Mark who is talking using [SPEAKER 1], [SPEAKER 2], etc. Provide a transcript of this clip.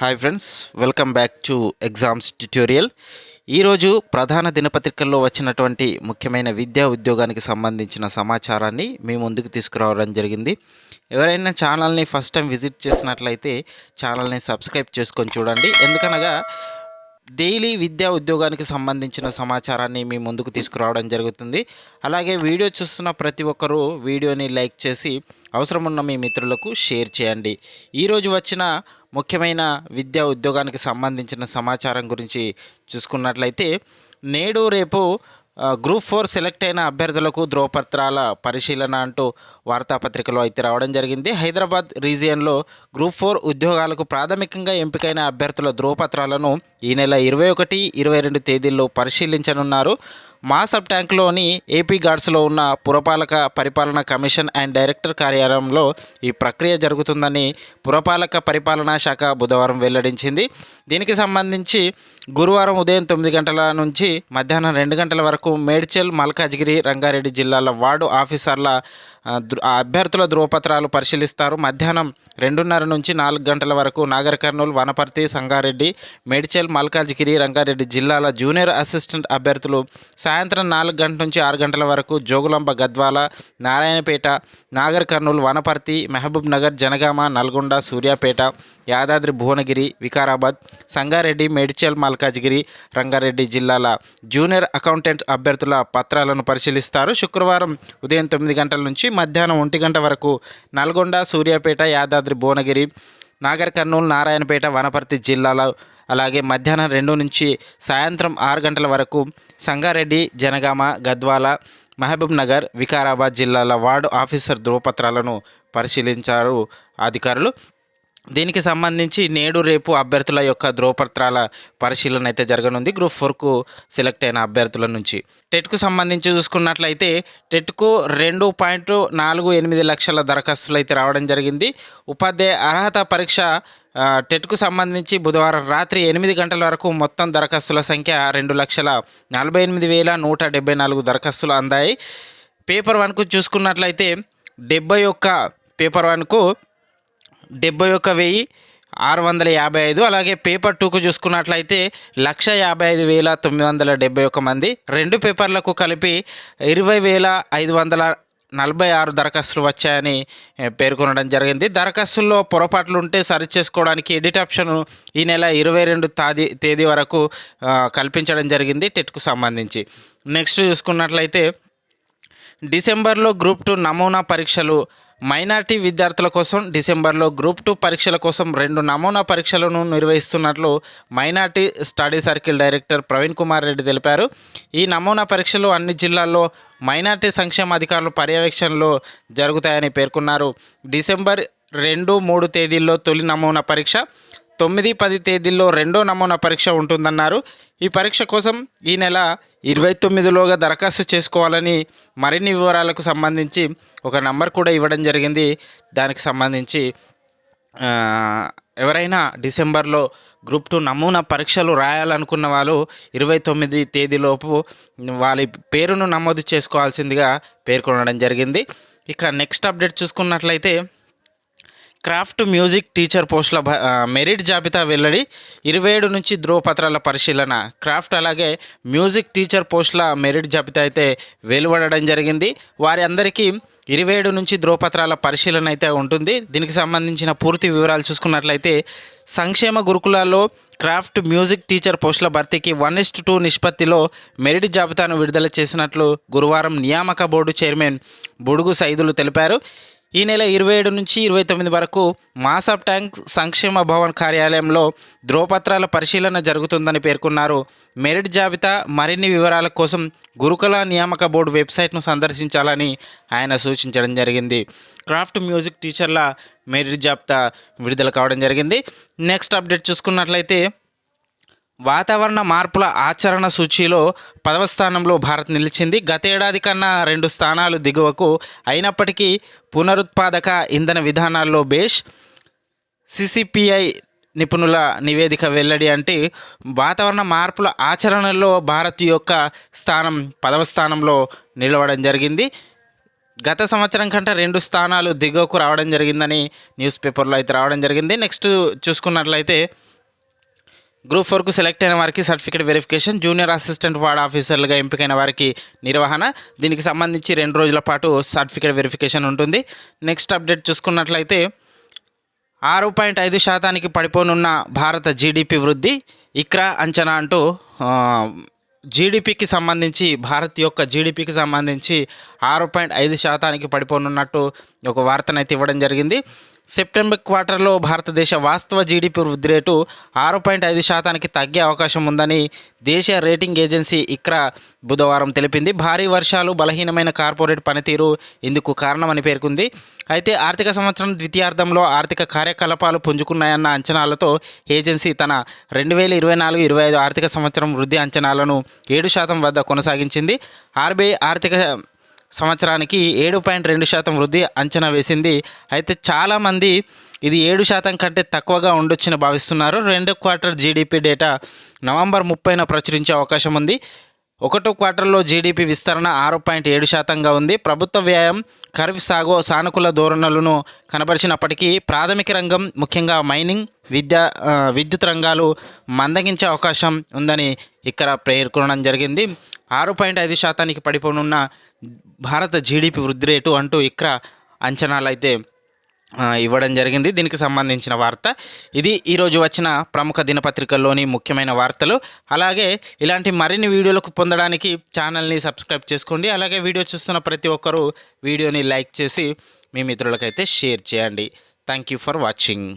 [SPEAKER 1] Hi friends, welcome back to exams tutorial. ఈరోజు ప్రధాన దినపత్రికల్లో వచ్చినటువంటి ముఖ్యమైన విద్యా ఉద్యోగానికి సంబంధించిన సమాచారాన్ని మీ ముందుకు తీసుకురావడం జరిగింది. ఎవరైనా ఛానల్ని ఫస్ట్ టైం విజిట్ చేసినట్లయితే ఛానల్ని సబ్స్క్రైబ్ చేసుకొని చూడండి. ఎందుకనగా డైలీ విద్యా ఉద్యోగానికి సంబంధించిన సమాచారాన్ని మీ ముందుకు తీసుకురావడం జరుగుతుంది. అలాగే వీడియో చూస్తున్న ప్రతి ఒక్కరూ వీడియోని లైక్ చేసి అవసరం ఉన్న మీ మిత్రులకు షేర్ చేయండి. ఈరోజు వచ్చిన ముఖ్యమైన విద్యా ఉద్యోగానికి సంబంధించిన సమాచారం గురించి చూసుకున్నట్లయితే, నేడు రేపు గ్రూప్ 4 సెలెక్ట్ అయిన అభ్యర్థులకు ధ్రువపత్రాల పరిశీలన అంటూ వార్తాపత్రికలో అయితే రావడం జరిగింది. హైదరాబాద్ రీజియన్లో గ్రూప్ 4 ఉద్యోగాలకు ప్రాథమికంగా ఎంపికైన అభ్యర్థుల ధ్రువపత్రాలను ఈ నెల 21, 22 తేదీల్లో పరిశీలించనున్నారు. మాసబ్ ట్యాంక్లోని ఏపీ గార్డ్స్లో ఉన్న పురపాలక పరిపాలనా కమిషన్ అండ్ డైరెక్టర్ కార్యాలయంలో ఈ ప్రక్రియ జరుగుతుందని పురపాలక పరిపాలనా శాఖ బుధవారం వెల్లడించింది. దీనికి సంబంధించి గురువారం ఉదయం 9 గంటల నుంచి మధ్యాహ్నం 2 గంటల వరకు మేడ్చల్, మల్కాజ్గిరి, రంగారెడ్డి జిల్లాల వార్డు ఆఫీసర్ల అభ్యర్థుల ధ్రువపత్రాలు పరిశీలిస్తారు. మధ్యాహ్నం 2:30 నుంచి 4 గంటల వరకు నాగర్ కర్నూలు, వనపర్తి, సంగారెడ్డి, మేడ్చల్, మల్కాజ్గిరి, రంగారెడ్డి జిల్లాల జూనియర్ అసిస్టెంట్ అభ్యర్థులు సాయంత్రం 4 గంటల నుంచి 6 గంటల వరకు జోగులాంబ, గద్వాల, నారాయణపేట, నాగర్ కర్నూలు, వనపర్తి, మహబూబ్ నగర్, జనగామ, నల్గొండ, సూర్యాపేట, యాదాద్రి భువనగిరి, వికారాబాద్, సంగారెడ్డి, మేడ్చల్, మల్కాజ్గిరి, రంగారెడ్డి జిల్లాల జూనియర్ అకౌంటెంట్ అభ్యర్థుల పత్రాలను పరిశీలిస్తారు. శుక్రవారం ఉదయం 9 గంటల నుంచి మధ్యాహ్నం 1 గంట వరకు నల్గొండ, సూర్యాపేట, యాదాద్రి భువనగిరి, నాగర్ కర్నూలు, నారాయణపేట, వనపర్తి జిల్లాల, అలాగే మధ్యాహ్నం 2 నుంచి సాయంత్రం 6 గంటల వరకు సంగారెడ్డి, జనగామ, గద్వాల, మహబూబ్ నగర్, వికారాబాద్ జిల్లాల వార్డు ఆఫీసర్ ధ్రువపత్రాలను పరిశీలించారు అధికారులు. దీనికి సంబంధించి నేడు రేపు అభ్యర్థుల యొక్క ధ్రువపత్రాల పరిశీలన అయితే జరగనుంది గ్రూప్ 4కు సెలెక్ట్ అయిన అభ్యర్థుల నుంచి. టెట్కు సంబంధించి చూసుకున్నట్లయితే టెట్కు 2.48 లక్షల దరఖాస్తులు అయితే రావడం జరిగింది. ఉపాధ్యాయ అర్హత పరీక్ష టెట్కు సంబంధించి బుధవారం రాత్రి 8 గంటల వరకు మొత్తం దరఖాస్తుల సంఖ్య 2,48,174 దరఖాస్తులు అందాయి. పేపర్ 1కు చూసుకున్నట్లయితే పేపర్ 1కు 71,655. అలాగే పేపర్ 2కు చూసుకున్నట్లయితే 1,55,971 మంది. 2 పేపర్లకు కలిపి 20,546 దరఖాస్తులు వచ్చాయని పేర్కొనడం జరిగింది. దరఖాస్తుల్లో పొరపాట్లు ఉంటే సరిచేసుకోవడానికి ఎడిట్ ఆప్షన్ ఈ నెల 22 తేదీ వరకు కల్పించడం జరిగింది టెట్కు సంబంధించి. నెక్స్ట్ చూసుకున్నట్లయితే డిసెంబర్లో గ్రూప్ 2 నమూనా పరీక్షలు. మైనార్టీ విద్యార్థుల కోసం డిసెంబర్లో గ్రూప్ 2 పరీక్షల కోసం 2 నమూనా పరీక్షలను నిర్వహిస్తున్నట్లు minority study circle director Praveen Kumar Reddy తెలిపారు. ఈ నమూనా పరీక్షలు అన్ని జిల్లాల్లో మైనార్టీ సంక్షేమ అధికారుల పర్యవేక్షణలో జరుగుతాయని పేర్కొన్నారు. డిసెంబర్ 2, 3 తేదీల్లో తొలి నమూనా పరీక్ష, 9, 10 తేదీల్లో రెండో నమూనా పరీక్ష ఉంటుందన్నారు. ఈ పరీక్ష కోసం ఈ నెల 29లోగా దరఖాస్తు చేసుకోవాలని మరిన్ని వివరాలకు సంబంధించి ఒక నంబర్ కూడా ఇవ్వడం జరిగింది. దానికి సంబంధించి ఎవరైనా డిసెంబర్లో గ్రూప్ 2 నమూనా పరీక్షలు రాయాలనుకున్న వాళ్ళు 29 తేదీలోపు వాళ్ళ పేరును నమోదు చేసుకోవాల్సిందిగా పేర్కొనడం జరిగింది. ఇక నెక్స్ట్ అప్డేట్ చూసుకున్నట్లయితే క్రాఫ్ట్ మ్యూజిక్ టీచర్ పోస్టుల మెరిట్ జాబితా వెల్లడి. 27 నుంచి ధ్రువపత్రాల పరిశీలన. క్రాఫ్ట్ అలాగే మ్యూజిక్ టీచర్ పోస్టుల మెరిట్ జాబితా అయితే వెలువడడం జరిగింది. వారి అందరికీ 27 నుంచి ధ్రువపత్రాల పరిశీలన అయితే ఉంటుంది. దీనికి సంబంధించిన పూర్తి వివరాలు చూసుకున్నట్లయితే సంక్షేమ గురుకులాల్లో క్రాఫ్ట్ మ్యూజిక్ టీచర్ పోస్టుల భర్తీకి 1:2 నిష్పత్తిలో మెరిట్ జాబితాను విడుదల చేసినట్లు గురువారం నియామక బోర్డు చైర్మన్ బుడుగు సైదులు తెలిపారు. ఈ నెల 27 నుంచి 29 వరకు మాసబ్ ట్యాంక్ సంక్షేమ భవన్ కార్యాలయంలో ధ్రువపత్రాల పరిశీలన జరుగుతుందని పేర్కొన్నారు. మెరిట్ జాబితా మరిన్ని వివరాల కోసం గురుకుల నియామక బోర్డు వెబ్సైట్ను సందర్శించాలని ఆయన సూచించడం జరిగింది. క్రాఫ్ట్ మ్యూజిక్ టీచర్ల మెరిట్ జాబితా విడుదల కావడం జరిగింది. నెక్స్ట్ అప్డేట్ చూసుకున్నట్లయితే వాతావరణ మార్పుల ఆచరణ సూచీలో 10వ స్థానంలో భారత్ నిలిచింది. గత ఏడాది కన్నా 2 స్థానాలు దిగువకు అయినప్పటికీ పునరుత్పాదక ఇంధన విధానాల్లో బేష్ సిసిపిఐ నిపుణుల నివేదిక వెల్లడి. అంటే వాతావరణ మార్పుల ఆచరణలో భారత్ యొక్క స్థానం 10వ స్థానంలో నిలవడం జరిగింది. గత సంవత్సరం కంటే 2 స్థానాలు దిగువకు రావడం జరిగిందని న్యూస్ పేపర్లో అయితే రావడం జరిగింది. నెక్స్ట్ చూసుకున్నట్లయితే గ్రూప్ 4కు సెలెక్ట్ అయిన వారికి certificate verification, junior assistant ward ఆఫీసర్లుగా ఎంపికైన వారికి నిర్వహణ. దీనికి సంబంధించి 2 రోజుల పాటు సర్టిఫికేట్ వెరిఫికేషన్ ఉంటుంది. నెక్స్ట్ అప్డేట్ చూసుకున్నట్లయితే 6.5% పడిపోనున్న భారత జీడిపి వృద్ధి, ఇక్రా అంచనా అంటూ జీడిపికి సంబంధించి భారత్ యొక్క జీడిపికి సంబంధించి 6.5% పడిపోనున్నట్టు ఒక వార్తనైతే ఇవ్వడం జరిగింది. సెప్టెంబర్ క్వార్టర్లో భారతదేశ వాస్తవ జీడిపి వృద్ధి రేటు 6.5% తగ్గే అవకాశం ఉందని దేశీయ రేటింగ్ ఏజెన్సీ ఇక్రా బుధవారం తెలిపింది. భారీ వర్షాలు, బలహీనమైన కార్పొరేట్ పనితీరు ఇందుకు కారణమని పేర్కొంది. అయితే ఆర్థిక సంవత్సరం ద్వితీయార్థంలో ఆర్థిక కార్యకలాపాలు పుంజుకున్నాయన్న అంచనాలతో ఏజెన్సీ తన 2024-25 ఆర్థిక సంవత్సరం వృద్ధి అంచనాలను 7% వద్ద కొనసాగించింది. ఆర్బీఐ ఆర్థిక సంవత్సరానికి 7.2% వృద్ధి అంచనా వేసింది. అయితే చాలామంది ఇది 7% కంటే తక్కువగా ఉండొచ్చని భావిస్తున్నారు. 2వ క్వార్టర్ జీడిపి డేటా నవంబర్ 30న ప్రచురించే అవకాశం ఉంది. 1వ క్వార్టర్లో జీడిపి విస్తరణ 6.7%గా ఉంది. ప్రభుత్వ వ్యయం, ఖరీఫ్ సాగు సానుకూల ధోరణులను కనబరిచినప్పటికీ ప్రాథమిక రంగం, ముఖ్యంగా మైనింగ్, విద్యుత్ రంగాలు మందగించే అవకాశం ఉందని ఇక్కడ పేర్కొనడం జరిగింది. 6.5% పడిపోనున్న భారత జీడిపి వృద్ధి రేటు అంటూ ఇక్రా అంచనాలు అయితే ఇవ్వడం జరిగింది. దీనికి సంబంధించిన వార్త ఇది. ఈరోజు వచ్చిన ప్రముఖ దినపత్రికల్లోని ముఖ్యమైన వార్తలు. అలాగే ఇలాంటి మరిన్ని వీడియోలకు పొందడానికి ఛానల్ని సబ్స్క్రైబ్ చేసుకోండి. అలాగే వీడియో చూస్తున్న ప్రతి ఒక్కరూ వీడియోని లైక్ చేసి మీ మిత్రులకైతే షేర్ చేయండి. Thank you for watching.